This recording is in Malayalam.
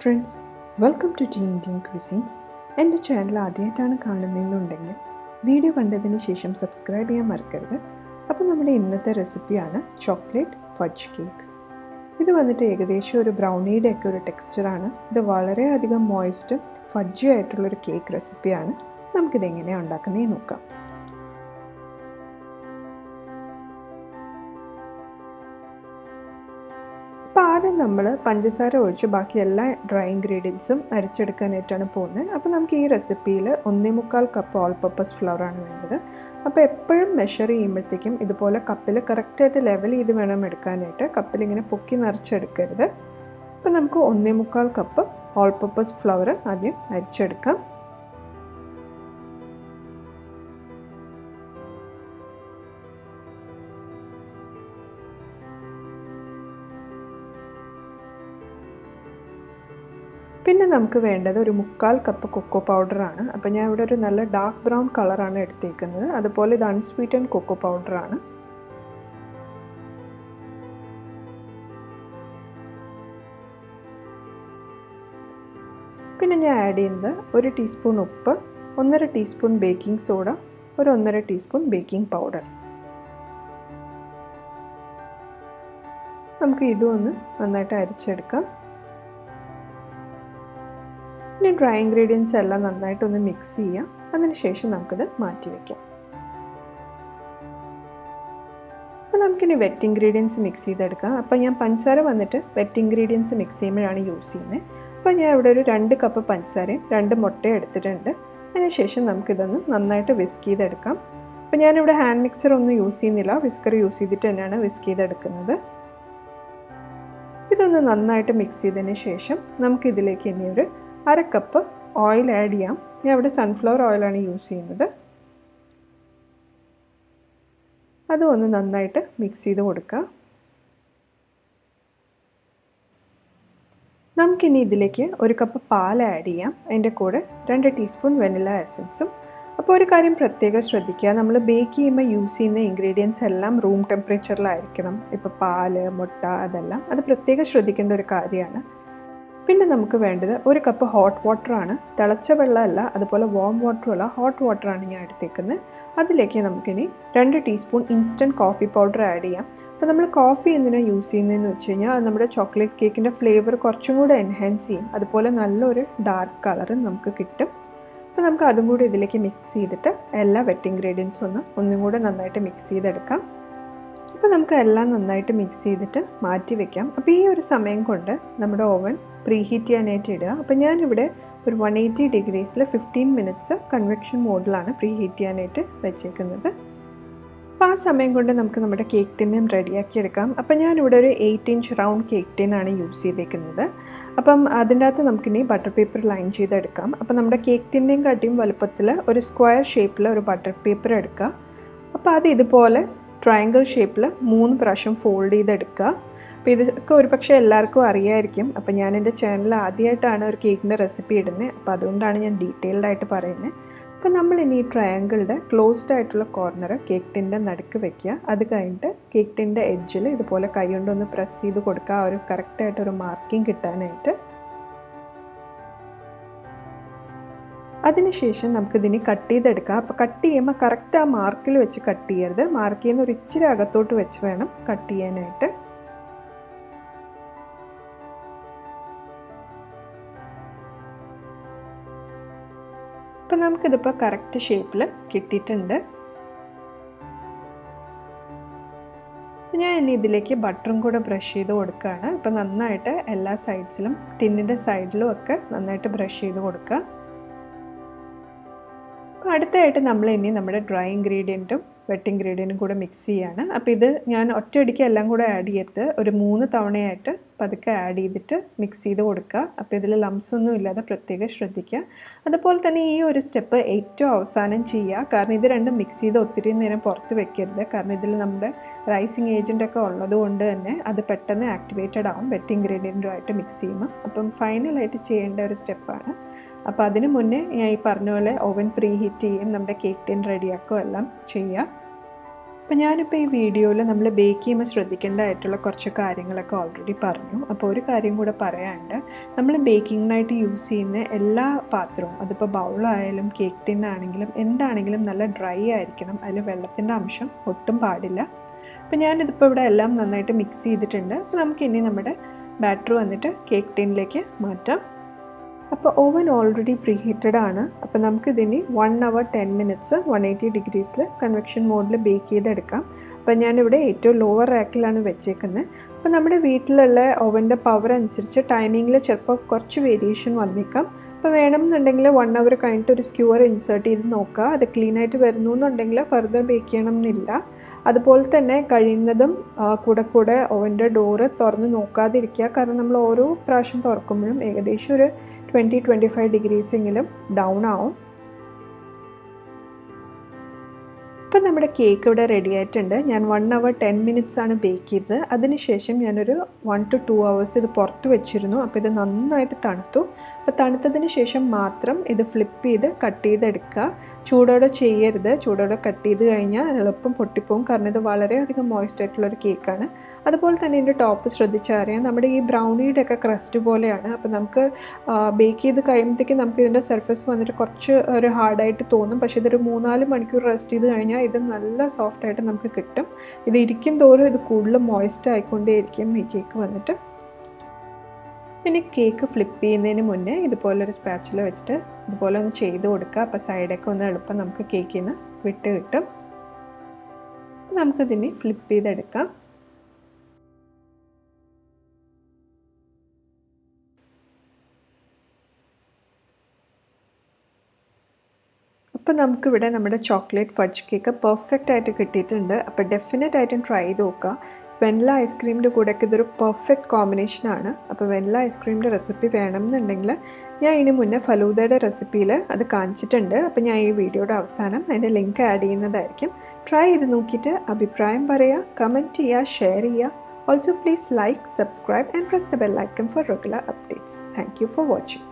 friends, welcome to Tea Indian Cuisines. എൻ്റെ ചാനൽ ആദ്യമായിട്ടാണ് കാണുന്നതെന്നുണ്ടെങ്കിൽ വീഡിയോ കണ്ടതിന് ശേഷം സബ്സ്ക്രൈബ് ചെയ്യാൻ മറക്കരുത്. അപ്പോൾ നമ്മുടെ ഇന്നത്തെ റെസിപ്പിയാണ് ചോക്ലേറ്റ് ഫഡ്ജ് കേക്ക്. ഇത് വന്നിട്ട് ഏകദേശം ഒരു ബ്രൗണിയുടെ ഒക്കെ ഒരു ടെക്സ്ചറാണ്. ഇത് വളരെയധികം മോയ്സ്റ്റും ഫഡ്ജി ആയിട്ടുള്ളൊരു കേക്ക് റെസിപ്പിയാണ്. നമുക്കിതെങ്ങനെയാണ് ഉണ്ടാക്കുന്നതെന്ന് നോക്കാം. അപ്പോൾ ആദ്യം നമ്മൾ പഞ്ചസാര ഒഴിച്ച് ബാക്കി എല്ലാ ഡ്രൈ ഇൻഗ്രീഡിയൻസും അരിച്ചെടുക്കാനായിട്ടാണ് പോകുന്നത്. അപ്പോൾ നമുക്ക് ഈ റെസിപ്പിയിൽ 1.25 കപ്പ് ഓൾ പർപ്പസ് ഫ്ലവറാണ് വേണ്ടത്. അപ്പോൾ എപ്പോഴും മെഷർ ചെയ്യുമ്പോഴത്തേക്കും ഇതുപോലെ കപ്പിൽ കറക്റ്റായിട്ട് ലെവൽ ചെയ്ത് വേണം എടുക്കാനായിട്ട്. കപ്പിൽ ഇങ്ങനെ പൊക്കി നിറച്ചെടുക്കരുത്. അപ്പോൾ നമുക്ക് 1.25 കപ്പ് ഓൾ പർപ്പസ് ഫ്ലവർ ആദ്യം അരിച്ചെടുക്കാം. പിന്നെ നമുക്ക് വേണ്ടത് ഒരു 1/4 കപ്പ് കൊക്കോ പൗഡറാണ്. അപ്പോൾ ഞാൻ ഇവിടെ ഒരു നല്ല ഡാർക്ക് ബ്രൗൺ കളറാണ് എടുത്തേക്കുന്നത്. അതുപോലെ ഇത് അൺസ്വീറ്റൻഡ് കൊക്കോ പൗഡറാണ്. പിന്നെ ഞാൻ ആഡ് ചെയ്യുന്നത് 1 ടീസ്പൂൺ ഉപ്പ്, 1.5 ടീസ്പൂൺ ബേക്കിംഗ് സോഡ, ഒരു 1.5 ടീസ്പൂൺ ബേക്കിംഗ് പൗഡർ. നമുക്ക് ഇതും ഒന്ന് നന്നായിട്ട് അരിച്ചെടുക്കാം. ഇനി ഡ്രൈ ഇൻഗ്രീഡിയൻസ് എല്ലാം നന്നായിട്ടൊന്ന് മിക്സ് ചെയ്യാം. അതിനുശേഷം നമുക്കിത് മാറ്റി വയ്ക്കാം. അപ്പോൾ നമുക്കിനി വെറ്റ് ഇൻഗ്രീഡിയൻസ് മിക്സ് ചെയ്തെടുക്കാം. അപ്പോൾ ഞാൻ പഞ്ചസാര വന്നിട്ട് വെറ്റ് ഇൻഗ്രീഡിയൻസ് മിക്സ് ചെയ്യുമ്പോഴാണ് യൂസ് ചെയ്യുന്നത്. അപ്പോൾ ഞാൻ ഇവിടെ ഒരു 2 കപ്പ് പഞ്ചസാരയും 2 മുട്ടയും എടുത്തിട്ടുണ്ട്. അതിനുശേഷം നമുക്കിതൊന്ന് നന്നായിട്ട് വിസ്ക് ചെയ്തെടുക്കാം. അപ്പോൾ ഞാനിവിടെ ഹാൻഡ് മിക്സർ ഒന്നും യൂസ് ചെയ്യുന്നില്ല, വിസ്കർ യൂസ് ചെയ്തിട്ട് തന്നെയാണ് വിസ്ക് ചെയ്തെടുക്കുന്നത്. ഇതൊന്ന് നന്നായിട്ട് മിക്സ് ചെയ്തതിന് ശേഷം നമുക്കിതിലേക്ക് ഇനി ഒരു 1/2 കപ്പ് ഓയിൽ ആഡ് ചെയ്യാം. ഞാൻ ഇവിടെ സൺഫ്ലവർ ഓയിലാണ് യൂസ് ചെയ്യുന്നത്. അതും ഒന്ന് നന്നായിട്ട് മിക്സ് ചെയ്ത് കൊടുക്കുക. നമുക്കിനി ഇതിലേക്ക് 1 കപ്പ് പാൽ ആഡ് ചെയ്യാം. അതിൻ്റെ കൂടെ 2 ടീസ്പൂൺ വെനില എസൻസും. അപ്പോൾ ഒരു കാര്യം പ്രത്യേകം ശ്രദ്ധിക്കുക, നമ്മൾ ബേക്ക് ചെയ്യുമ്പോൾ യൂസ് ചെയ്യുന്ന ഇൻഗ്രീഡിയൻസ് എല്ലാം റൂം ടെമ്പറേച്ചറിലായിരിക്കണം. ഇപ്പോൾ പാല്, മുട്ട, അതെല്ലാം അത് പ്രത്യേകം ശ്രദ്ധിക്കേണ്ട ഒരു കാര്യമാണ്. പിന്നെ നമുക്ക് വേണ്ടത് 1 കപ്പ് ഹോട്ട് വാട്ടറാണ്. തിളച്ച വെള്ളമല്ല, അതുപോലെ വാം വാട്ടറും അല്ല, ഹോട്ട് വാട്ടറാണ് ഞാൻ എടുത്തേക്കുന്നത്. അതിലേക്ക് നമുക്കിനി 2 teaspoon instant coffee powder add ചെയ്യാം. അപ്പോൾ നമ്മൾ കോഫി എന്തിനാണ് യൂസ് ചെയ്യുന്നതെന്ന് വെച്ച് കഴിഞ്ഞാൽ അത് നമ്മുടെ ചോക്ലേറ്റ് കേക്കിൻ്റെ ഫ്ലേവർ കുറച്ചും കൂടെ എൻഹാൻസ് ചെയ്യും. അതുപോലെ നല്ലൊരു ഡാർക്ക് കളറും നമുക്ക് കിട്ടും. അപ്പോൾ നമുക്ക് അതും കൂടി ഇതിലേക്ക് മിക്സ് ചെയ്തിട്ട് എല്ലാ വെറ്റ് ഇൻഗ്രീഡിയൻസും ഒന്നും കൂടെ നന്നായിട്ട് മിക്സ് ചെയ്തെടുക്കാം. അപ്പോൾ നമുക്ക് എല്ലാം നന്നായിട്ട് മിക്സ് ചെയ്തിട്ട് മാറ്റി വെക്കാം. അപ്പോൾ ഈ ഒരു സമയം കൊണ്ട് നമ്മുടെ ഓവൻ പ്രീ ഹീറ്റ് ചെയ്യാനായിട്ട് ഇടുക. അപ്പോൾ ഞാനിവിടെ ഒരു 180 ഡിഗ്രീസിൽ 15 മിനിറ്റ്സ് കൺവെക്ഷൻ മോഡിലാണ് പ്രീ ഹീറ്റ് ചെയ്യാനായിട്ട് വെച്ചേക്കുന്നത്. അപ്പോൾ ആ സമയം കൊണ്ട് നമുക്ക് നമ്മുടെ കേക്ക് ടിന്നും റെഡിയാക്കി എടുക്കാം. അപ്പോൾ ഞാനിവിടെ ഒരു 8 ഇഞ്ച് റൗണ്ട് കേക്ക് ടിന്നാണ് യൂസ് ചെയ്തേക്കുന്നത്. അപ്പം അതിൻ്റെ അകത്ത് നമുക്കിനി ബട്ടർ പേപ്പർ ലൈൻ ചെയ്തെടുക്കാം. അപ്പോൾ നമ്മുടെ കേക്ക് ടിൻ്റെയും കാട്ടിയും വലുപ്പത്തിൽ ഒരു സ്ക്വയർ ഷേപ്പിൽ ഒരു ബട്ടർ പേപ്പർ എടുക്കുക. അപ്പോൾ അത് ഇതുപോലെ ട്രയാങ്കിൾ ഷേപ്പിൽ 3 പ്രാവശ്യം ഫോൾഡ് ചെയ്തെടുക്കുക. അപ്പോൾ ഇതൊക്കെ ഒരു പക്ഷേ എല്ലാവർക്കും അറിയായിരിക്കും. അപ്പോൾ ഞാൻ എൻ്റെ ചാനൽ ആദ്യമായിട്ടാണ് ഒരു കേക്കിൻ്റെ റെസിപ്പി ഇടുന്നത്. അപ്പോൾ അതുകൊണ്ടാണ് ഞാൻ ഡീറ്റെയിൽഡ് ആയിട്ട് പറയുന്നത്. അപ്പോൾ നമ്മൾ ഇനി ഈ ട്രയാങ്കിളുടെ ക്ലോസ്ഡ് ആയിട്ടുള്ള കോർണർ കേക്ക് ടിൻ്റെ നടുക്ക് വെക്കുക. അത് കഴിഞ്ഞിട്ട് കേക്ക് ടിൻ്റെ എഡ്ജിൽ ഇതുപോലെ കൈ കൊണ്ടൊന്ന് പ്രസ് ചെയ്ത് കൊടുക്കുക, ഒരു കറക്റ്റായിട്ടൊരു മാർക്കിംഗ് കിട്ടാനായിട്ട്. അതിനുശേഷം നമുക്കിതിനി കട്ട് ചെയ്തെടുക്കാം. അപ്പോൾ കട്ട് ചെയ്യുമ്പോൾ കറക്റ്റ് ആ മാർക്കിൽ വെച്ച് കട്ട് ചെയ്യരുത്. മാർക്ക് ചെയ്യുന്ന ഒരു ഇച്ചിരി അകത്തോട്ട് വെച്ച് വേണം കട്ട് ചെയ്യാനായിട്ട്. അപ്പോൾ നമുക്കിതിപ്പോൾ കറക്റ്റ് ഷേപ്പിൽ കിട്ടിയിട്ടുണ്ട്. ഞാൻ ഇനി ഇതിലേക്ക് ബട്ടറും കൂടെ ബ്രഷ് ചെയ്ത് കൊടുക്കുകയാണ്. അപ്പോൾ നന്നായിട്ട് എല്ലാ സൈഡ്സിലും ടിന്നിൻ്റെ സൈഡിലും ഒക്കെ നന്നായിട്ട് ബ്രഷ് ചെയ്ത് കൊടുക്കുക. അടുത്തായിട്ട് നമ്മൾ ഇനി നമ്മുടെ ഡ്രൈ ഇൻഗ്രീഡിയൻറ്റും വെറ്റ് ഇൻഗ്രീഡിയൻറ്റും കൂടെ മിക്സ് ചെയ്യാണ്. അപ്പോൾ ഇത് ഞാൻ ഒറ്റയടിക്ക് എല്ലാം കൂടെ ആഡ് ചെയ്യരുത്, ഒരു 3 തവണയായിട്ട് പതുക്കെ ആഡ് ചെയ്തിട്ട് മിക്സ് ചെയ്ത് കൊടുക്കുക. അപ്പോൾ ഇതിൽ ലംസ് ഒന്നും ഇല്ലാതെ പ്രത്യേകം ശ്രദ്ധിക്കുക. അതുപോലെ തന്നെ ഈ ഒരു സ്റ്റെപ്പ് ഏറ്റവും അവസാനം ചെയ്യുക. കാരണം ഇത് രണ്ടും മിക്സ് ചെയ്ത് ഒത്തിരി നേരം പുറത്ത് വെക്കരുത്. കാരണം ഇതിൽ നമ്മുടെ റൈസിങ് ഏജൻറ്റൊക്കെ ഉള്ളത് കൊണ്ട് തന്നെ അത് പെട്ടെന്ന് ആക്ടിവേറ്റഡ് ആവും വെറ്റ് ഇൻഗ്രീഡിയൻറ്റുമായിട്ട് മിക്സ് ചെയ്യുമ്പോൾ. അപ്പം ഫൈനലായിട്ട് ചെയ്യേണ്ട ഒരു സ്റ്റെപ്പാണ്. അപ്പോൾ അതിന് മുന്നേ ഞാൻ ഈ പറഞ്ഞ പോലെ ഓവൻ പ്രീ ഹീറ്റ് ചെയ്യും, നമ്മുടെ കേക്ക് ടിൻ റെഡിയാക്കുകയോ എല്ലാം ചെയ്യുക. അപ്പോൾ ഞാനിപ്പോൾ ഈ വീഡിയോയിൽ നമ്മൾ ബേക്ക് ചെയ്യുമ്പോൾ ശ്രദ്ധിക്കേണ്ടതായിട്ടുള്ള കുറച്ച് കാര്യങ്ങളൊക്കെ ഓൾറെഡി പറഞ്ഞു. അപ്പോൾ ഒരു കാര്യം കൂടെ പറയാനുണ്ട്. നമ്മൾ ബേക്കിങ്ങിനായിട്ട് യൂസ് ചെയ്യുന്ന എല്ലാ പാത്രവും, അതിപ്പോൾ ബൗളായാലും കേക്ക് ടിന്നാണെങ്കിലും എന്താണെങ്കിലും നല്ല ഡ്രൈ ആയിരിക്കണം. അതിൽ വെള്ളത്തിൻ്റെ അംശം ഒട്ടും പാടില്ല. അപ്പോൾ ഞാനിതിപ്പോൾ ഇവിടെ എല്ലാം നന്നായിട്ട് മിക്സ് ചെയ്തിട്ടുണ്ട്. അപ്പോൾ നമുക്കിനി നമ്മുടെ ബാറ്റർ വന്നിട്ട് കേക്ക് ടിന്നിലേക്ക് മാറ്റാം. അപ്പോൾ ഓവൻ ഓൾറെഡി പ്രീ ഹീറ്റഡ് ആണ്. അപ്പോൾ നമുക്കിതിനി 1 hour 10 minutes 180 degrees കൺവെക്ഷൻ മോഡിൽ ബേക്ക് ചെയ്തെടുക്കാം. അപ്പോൾ ഞാനിവിടെ ഏറ്റവും ലോവർ റാക്കിലാണ് വെച്ചേക്കുന്നത്. അപ്പോൾ നമ്മുടെ വീട്ടിലുള്ള ഓവൻ്റെ പവർ അനുസരിച്ച് ടൈമിങ്ങിൽ ചിലപ്പോൾ കുറച്ച് വേരിയേഷൻ വന്നേക്കാം. അപ്പോൾ വേണമെന്നുണ്ടെങ്കിൽ 1 hour കഴിഞ്ഞിട്ട് ഒരു സ്ക്യൂർ ഇൻസേർട്ട് ചെയ്ത് നോക്കുക. അത് ക്ലീനായിട്ട് വരുന്നു എന്നുണ്ടെങ്കിൽ ഫർദർ ബേക്ക് ചെയ്യണം എന്നില്ല. അതുപോലെ തന്നെ കഴിയുന്നതും കൂടെ ഓവൻ്റെ ഡോറ് തുറന്ന് നോക്കാതിരിക്കുക. കാരണം നമ്മൾ ഓരോ പ്രാവശ്യം തുറക്കുമ്പോഴും ഏകദേശം ഒരു 20-25 degrees ഡൗൺ ആവും. ഇപ്പം നമ്മുടെ കേക്ക് ഇവിടെ റെഡി ആയിട്ടുണ്ട്. ഞാൻ 1 hour 10 minutes ആണ് ബേക്ക് ചെയ്തത്. അതിനുശേഷം ഞാനൊരു 1 to 2 hours ഇത് പുറത്ത് വെച്ചിരുന്നു. അപ്പോൾ ഇത് നന്നായിട്ട് തണുത്തു. അപ്പോൾ തണുത്തതിന് ശേഷം മാത്രം ഇത് ഫ്ലിപ്പ് ചെയ്ത് കട്ട് ചെയ്തെടുക്കുക. ചൂടോടെ ചെയ്യരുത്. ചൂടോടെ കട്ട് ചെയ്ത് കഴിഞ്ഞാൽ എളുപ്പം പൊട്ടിപ്പോവും. കാരണം ഇത് വളരെയധികം മോയ്സ്റ്റ് ആയിട്ടുള്ളൊരു കേക്കാണ്. അതുപോലെ തന്നെ ഇതിൻ്റെ ടോപ്പ് ശ്രദ്ധിച്ചാൽ അറിയാം, നമ്മുടെ ഈ ബ്രൗണിയുടെ ഒക്കെ ക്രസ്റ്റ് പോലെയാണ്. അപ്പോൾ നമുക്ക് ബേക്ക് ചെയ്ത് കഴിയുമ്പോഴത്തേക്കും നമുക്ക് ഇതിൻ്റെ സർഫസ് വന്നിട്ട് കുറച്ച് ഒരു ഹാർഡായിട്ട് തോന്നും. പക്ഷേ ഇതൊരു 3-4 മണിക്കൂർ റെസ്റ്റ് ചെയ്ത് കഴിഞ്ഞാൽ ഇത് നല്ല സോഫ്റ്റായിട്ട് നമുക്ക് കിട്ടും. ഇത് ഇരിക്കും തോറും ഇത് കൂടുതൽ മോയ്സ്റ്റ് ആയിക്കൊണ്ടേയിരിക്കും ഈ കേക്ക് വന്നിട്ട്. പിന്നെ കേക്ക് ഫ്ലിപ്പ് ചെയ്യുന്നതിന് മുന്നേ ഇതുപോലൊരു സ്പാച്ചുല വെച്ചിട്ട് ഇതുപോലെ ഒന്ന് ചെയ്ത് കൊടുക്കുക. അപ്പോൾ സൈഡൊക്കെ ഒന്ന് എളുപ്പം നമുക്ക് കേക്കിൽ നിന്ന് വിട്ട് കിട്ടും. നമുക്കിതിനെ ഫ്ലിപ്പ് ചെയ്തെടുക്കാം. അപ്പോൾ നമുക്കിവിടെ നമ്മുടെ ചോക്ലേറ്റ് ഫഡ്ജ് കേക്ക് പെർഫെക്റ്റ് ആയിട്ട് കിട്ടിയിട്ടുണ്ട്. അപ്പോൾ ഡെഫിനറ്റ് ആയിട്ടും ട്രൈ ചെയ്ത് നോക്കുക. വെനില ഐസ്ക്രീമിൻ്റെ കൂടെയൊക്കെ ഇതൊരു പെർഫെക്റ്റ് കോമ്പിനേഷനാണ്. അപ്പോൾ വെനില ഐസ്ക്രീമിൻ്റെ റെസിപ്പി വേണമെന്നുണ്ടെങ്കിൽ ഞാൻ ഇതിന് മുന്നേ ഫലൂദയുടെ റെസിപ്പിയിൽ അത് കാണിച്ചിട്ടുണ്ട്. അപ്പോൾ ഞാൻ ഈ വീഡിയോയുടെ അവസാനം അതിൻ്റെ ലിങ്ക് ആഡ് ചെയ്യുന്നതായിരിക്കും. ട്രൈ ചെയ്ത് നോക്കിയിട്ട് അഭിപ്രായം പറയുക, കമൻറ്റ് ചെയ്യുക, ഷെയർ ചെയ്യുക. Also please like, subscribe and press the bell icon for regular updates. Thank you for watching.